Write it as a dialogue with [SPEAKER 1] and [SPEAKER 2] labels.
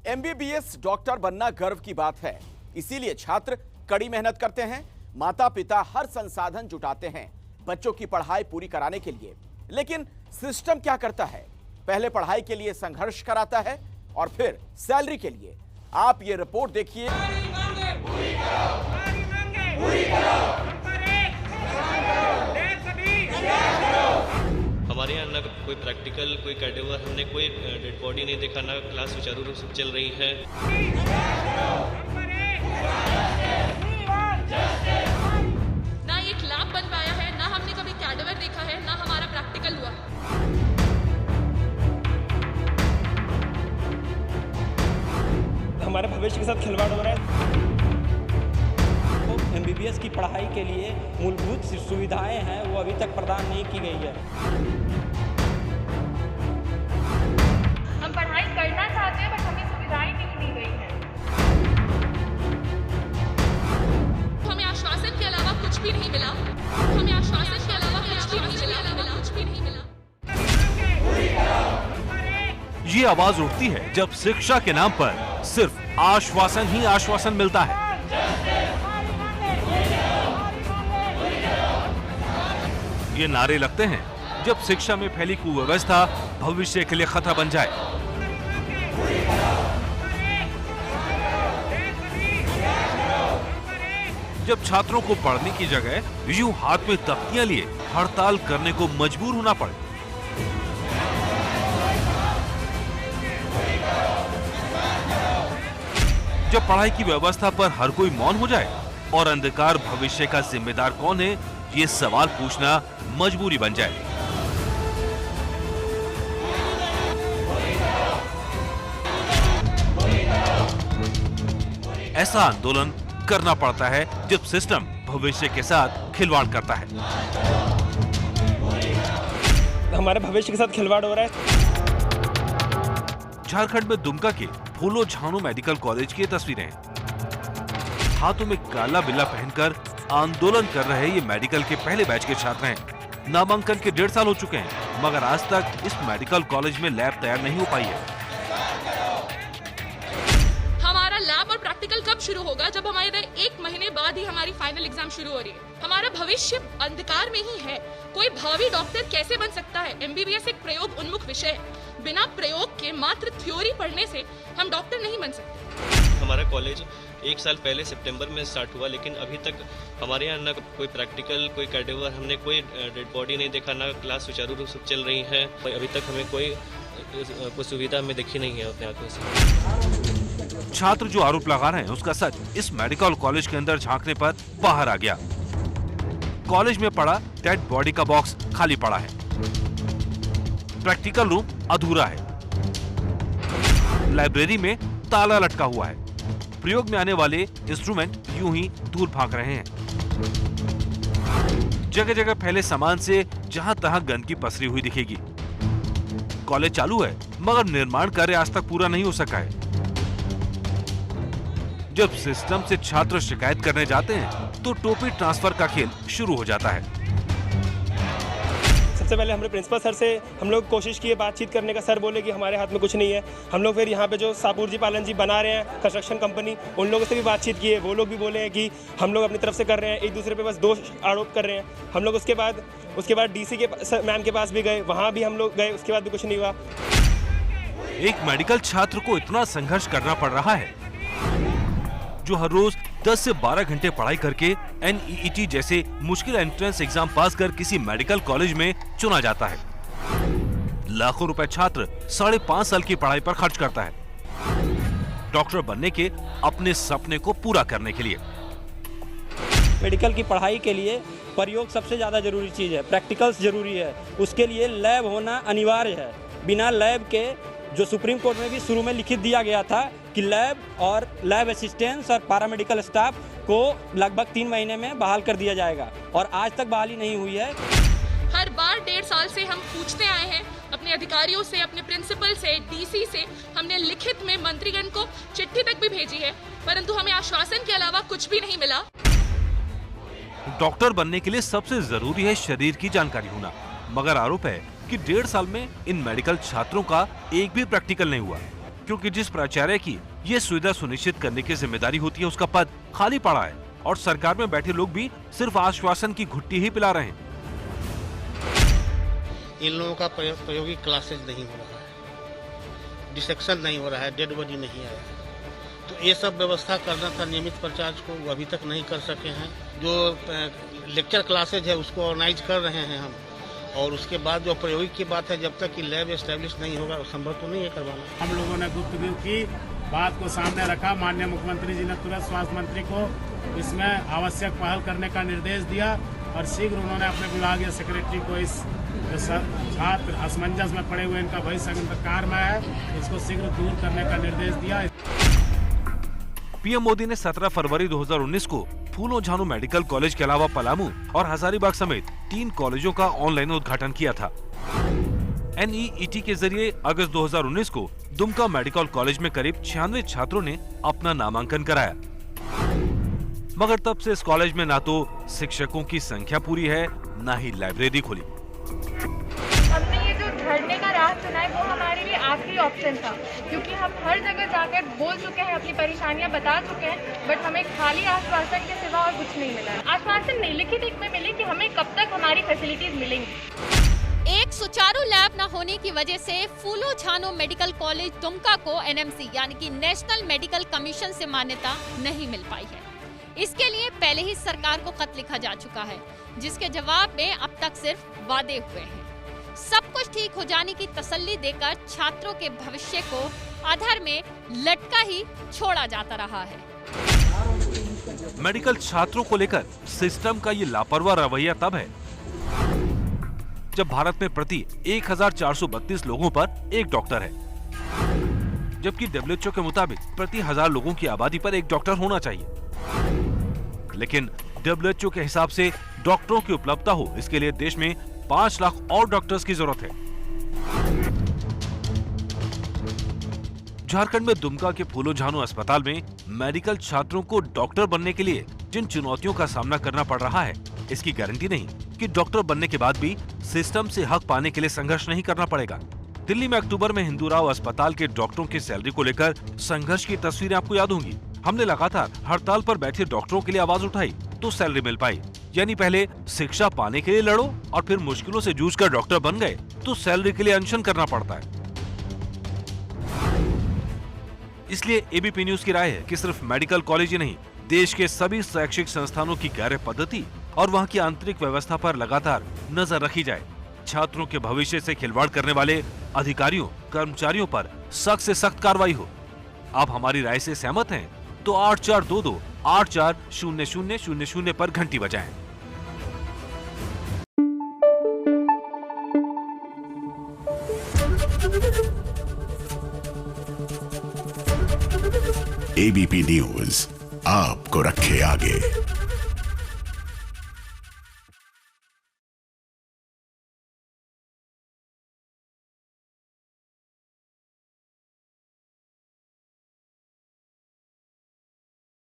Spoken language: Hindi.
[SPEAKER 1] एमबीबीएस डॉक्टर बनना गर्व की बात है, इसीलिए छात्र कड़ी मेहनत करते हैं। माता पिता हर संसाधन जुटाते हैं बच्चों की पढ़ाई पूरी कराने के लिए। लेकिन सिस्टम क्या करता है? पहले पढ़ाई के लिए संघर्ष कराता है और फिर सैलरी के लिए। आप ये रिपोर्ट देखिए।
[SPEAKER 2] हमारे यहाँ ना कोई प्रैक्टिकल, कोई कैडेवर, हमने कोई डेड बॉडी नहीं देखा, ना क्लास सुचारू रूप से चल रही है।
[SPEAKER 3] ना एक लैब बन पाया है, ना हमने कभी कैडेवर देखा है, ना हमारा प्रैक्टिकल हुआ।
[SPEAKER 4] हमारे भविष्य के साथ खिलवाड़ हो रहा है। एमबीबीएस की पढ़ाई के लिए मूलभूत सुविधाएं हैं, वो अभी तक प्रदान नहीं की गई है।
[SPEAKER 3] हम पढ़ाई करना चाहते हैं, बट हमें सुविधाएं नहीं दी गई हैं। हमें आश्वासन के अलावा कुछ भी नहीं मिला। हमें आश्वासन के अलावा कुछ भी नहीं मिला। कुछ भी नहीं मिला।
[SPEAKER 5] ये आवाज उठती है जब शिक्षा के नाम पर सिर्फ आश्वासन ही आश्वासन मिलता है। ये नारे लगते हैं जब शिक्षा में फैली कुव्यवस्था भविष्य के लिए खतरा बन जाए। जब छात्रों को पढ़ने की जगह यूं हाथ में तख्तियां लिए हड़ताल करने को मजबूर होना पड़े। जब पढ़ाई की व्यवस्था पर हर कोई मौन हो जाए और अंधकार भविष्य का जिम्मेदार कौन है, ये सवाल पूछना मजबूरी बन जाए। ऐसा आंदोलन करना पड़ता है जब सिस्टम भविष्य के साथ खिलवाड़ करता है।
[SPEAKER 4] हमारे भविष्य के साथ खिलवाड़ हो रहा है।
[SPEAKER 5] झारखंड में दुमका के फूलो झानो मेडिकल कॉलेज की तस्वीरें हैं। हाथों में काला बिल्ला पहनकर आंदोलन कर रहे ये मेडिकल के पहले बैच के छात्र हैं। नामांकन के 1.5 साल हो चुके हैं, मगर आज तक इस मेडिकल कॉलेज में लैब तैयार नहीं हो पाई है।
[SPEAKER 3] हमारा लैब और प्रैक्टिकल कब शुरू होगा? जब हमारे 1 महीने बाद ही हमारी फाइनल एग्जाम शुरू हो रही है। हमारा भविष्य अंधकार में ही है। कोई भावी डॉक्टर कैसे बन सकता है? एमबीबीएस एक प्रयोग उन्मुख विषय है। बिना प्रयोग के मात्र थ्योरी पढ़ने से हम डॉक्टर नहीं बन सकते।
[SPEAKER 2] हमारा कॉलेज 1 साल पहले सितंबर में स्टार्ट हुआ, लेकिन अभी तक हमारे यहाँ ना कोई प्रैक्टिकल, कोई कैडेवर, हमने कोई डेड बॉडी नहीं देखा, ना क्लास सुचारू रूप से चल रही है। अभी तक हमें कोई सुविधा हमें देखी नहीं है अपने आंखों से।
[SPEAKER 5] छात्र जो आरोप लगा रहे हैं उसका सच इस मेडिकल कॉलेज के अंदर झांकने पर बाहर आ गया। कॉलेज में पड़ा डेड बॉडी का बॉक्स खाली पड़ा है, प्रैक्टिकल रूम अधूरा है, लाइब्रेरी में ताला लटका हुआ है, प्रयोग में आने वाले इंस्ट्रूमेंट यूं ही दूर भाग रहे हैं। जगह जगह फैले सामान से जहां तहां गंदगी पसरी हुई दिखेगी। कॉलेज चालू है मगर निर्माण कार्य आज तक पूरा नहीं हो सका है। जब सिस्टम से छात्र शिकायत करने जाते हैं तो टोपी ट्रांसफर का खेल शुरू हो जाता है।
[SPEAKER 4] सबसे पहले हमारे प्रिंसिपल सर से हम लोग कोशिश किए बातचीत करने का। सर बोले कि हमारे हाथ में कुछ नहीं है। हम लोग फिर यहाँ पे जो सापुर जी पालन जी बना रहे हैं कंस्ट्रक्शन कंपनी, उन लोगों से भी बातचीत किए। वो लोग भी बोले हैं कि हम लोग अपनी तरफ से कर रहे हैं, एक दूसरे पे बस दोष आरोप कर रहे हैं। हम लोग उसके बाद डीसी के मैम के पास भी गए, वहाँ भी हम लोग गए, उसके बाद भी कुछ नहीं हुआ।
[SPEAKER 5] एक मेडिकल छात्र को इतना संघर्ष करना पड़ रहा है जो हर रोज 10 से 12 घंटे पढ़ाई करके NEET जैसे मुश्किल एंट्रेंस एग्जाम पास कर किसी मेडिकल कॉलेज में चुना जाता है। लाखों रुपए छात्र 5.5 साल की पढ़ाई पर खर्च करता है डॉक्टर बनने के अपने सपने को पूरा करने के लिए।
[SPEAKER 4] मेडिकल की पढ़ाई के लिए प्रयोग सबसे ज़्यादा जरूरी चीज़ है, प्रैक्टिकल्स जरूरी है। उसके लिए लैब होना अनिवार्य है। बिना लैब के, जो सुप्रीम कोर्ट में भी शुरू में लिखित दिया गया था कि लैब और लैब असिस्टेंट्स और पैरामेडिकल स्टाफ को लगभग 3 महीने में बहाल कर दिया जाएगा, और आज तक बहाली नहीं हुई है।
[SPEAKER 3] हर बार 1.5 साल से हम पूछते आए हैं अपने अधिकारियों से, अपने प्रिंसिपल से, डीसी से। हमने लिखित में मंत्रीगण को चिट्ठी तक भी भेजी है, परंतु हमें आश्वासन के अलावा कुछ भी नहीं मिला।
[SPEAKER 5] डॉक्टर बनने के लिए सबसे जरूरी है शरीर की जानकारी होना, मगर आरोप है कि 1.5 साल में इन मेडिकल छात्रों का एक भी प्रैक्टिकल नहीं हुआ। क्योंकि जिस प्राचार्य की ये सुविधा सुनिश्चित करने की जिम्मेदारी होती है उसका पद खाली पड़ा है और सरकार में बैठे लोग भी सिर्फ आश्वासन की घुट्टी ही पिला रहे हैं।
[SPEAKER 6] इन लोगों का प्रायोगिक क्लासेज नहीं हो रहा है, डिसेक्शन नहीं हो रहा है, डेड बॉडी नहीं आया है, तो ये सब व्यवस्था करना था नियमित प्राचार्य को, वो अभी तक नहीं कर सके हैं। जो लेक्चर क्लासेज है उसको ऑर्गेनाइज कर रहे हैं हम, और उसके बाद जो प्रायोगिक की बात है जब तक कि लैब एस्टेब्लिश नहीं होगा संभव तो नहीं है करवाना।
[SPEAKER 7] हम लोगों ने गुफ्तगू की, बात को सामने रखा, माननीय मुख्यमंत्री जी ने तुरंत स्वास्थ्य मंत्री को इसमें आवश्यक पहल करने का निर्देश दिया और शीघ्र उन्होंने अपने विभागीय सेक्रेटरी को इस छात्र असमंजस में पड़े हुए इनका भविष्य अंधकार में है, इसको शीघ्र दूर करने का निर्देश दिया।
[SPEAKER 5] पीएम मोदी ने 17 फरवरी 2019 को फूलो झानो मेडिकल कॉलेज के अलावा पलामू और हजारीबाग समेत 3 कॉलेजों का ऑनलाइन उद्घाटन किया था। NEET के जरिए अगस्त 2019 को दुमका मेडिकल कॉलेज में करीब 96 छात्रों ने अपना नामांकन कराया, मगर तब से इस कॉलेज में ना तो शिक्षकों की संख्या पूरी है, ना ही लाइब्रेरी खुली।
[SPEAKER 8] हमने ये जो धरने का राह चुना है वो हमारे लिए आखिरी ऑप्शन था, क्योंकि हम हर जगह जाकर बोल चुके हैं, अपनी परेशानियां बता चुके हैं, बट हमें खाली आश्वासन के सिवा और कुछ नहीं मिला। आश्वासन नहीं, लिखित एक में मिले कि हमें कब तक हमारी फैसिलिटीज मिलेंगी।
[SPEAKER 9] एक सुचारू लैब न होने की वजह से फूलो झानो मेडिकल कॉलेज दुमका को NMC यानी कि नेशनल मेडिकल कमीशन से मान्यता नहीं मिल पाई है। इसके लिए पहले ही सरकार को खत लिखा जा चुका है, जिसके जवाब में अब तक सिर्फ वादे हुए हैं। सब कुछ ठीक हो जाने की तसल्ली देकर छात्रों के भविष्य को आधार में लटका ही छोड़ा जाता रहा है।
[SPEAKER 5] मेडिकल छात्रों को लेकर सिस्टम का ये लापरवाह रवैया तब है जब भारत में प्रति 1432 लोगों पर एक डॉक्टर है, जबकि WHO के मुताबिक प्रति 1000 लोगों की आबादी पर एक डॉक्टर होना चाहिए। लेकिन WHO के हिसाब से डॉक्टरों की उपलब्धता हो, इसके लिए देश में 5 लाख और डॉक्टर्स की जरूरत है। झारखंड में दुमका के फूलो झानो अस्पताल में मेडिकल छात्रों को डॉक्टर बनने के लिए जिन चुनौतियों का सामना करना पड़ रहा है, इसकी गारंटी नहीं कि डॉक्टर बनने के बाद भी सिस्टम से हक पाने के लिए संघर्ष नहीं करना पड़ेगा। दिल्ली में अक्टूबर में हिंदूराव अस्पताल के डॉक्टरों की सैलरी को लेकर संघर्ष की तस्वीरें आपको याद होंगी। हमने लगातार हड़ताल पर बैठे डॉक्टरों के लिए आवाज उठाई तो सैलरी मिल पाई। यानी पहले शिक्षा पाने के लिए लड़ो और फिर मुश्किलों से जूझकर डॉक्टर बन गए तो सैलरी के लिए अनशन करना पड़ता है। इसलिए एबीपी न्यूज की राय है कि सिर्फ मेडिकल कॉलेज ही नहीं, देश के सभी शैक्षिक संस्थानों की कार्य पद्धति और वहां की आंतरिक व्यवस्था पर लगातार नजर रखी जाए। छात्रों के भविष्य से खिलवाड़ करने वाले अधिकारियों, कर्मचारियों पर सख्त से सख्त कार्रवाई हो। आप हमारी राय से सहमत हैं तो 8422 840000 पर घंटी बजाएं।
[SPEAKER 10] एबीपी न्यूज आपको रखे आगे।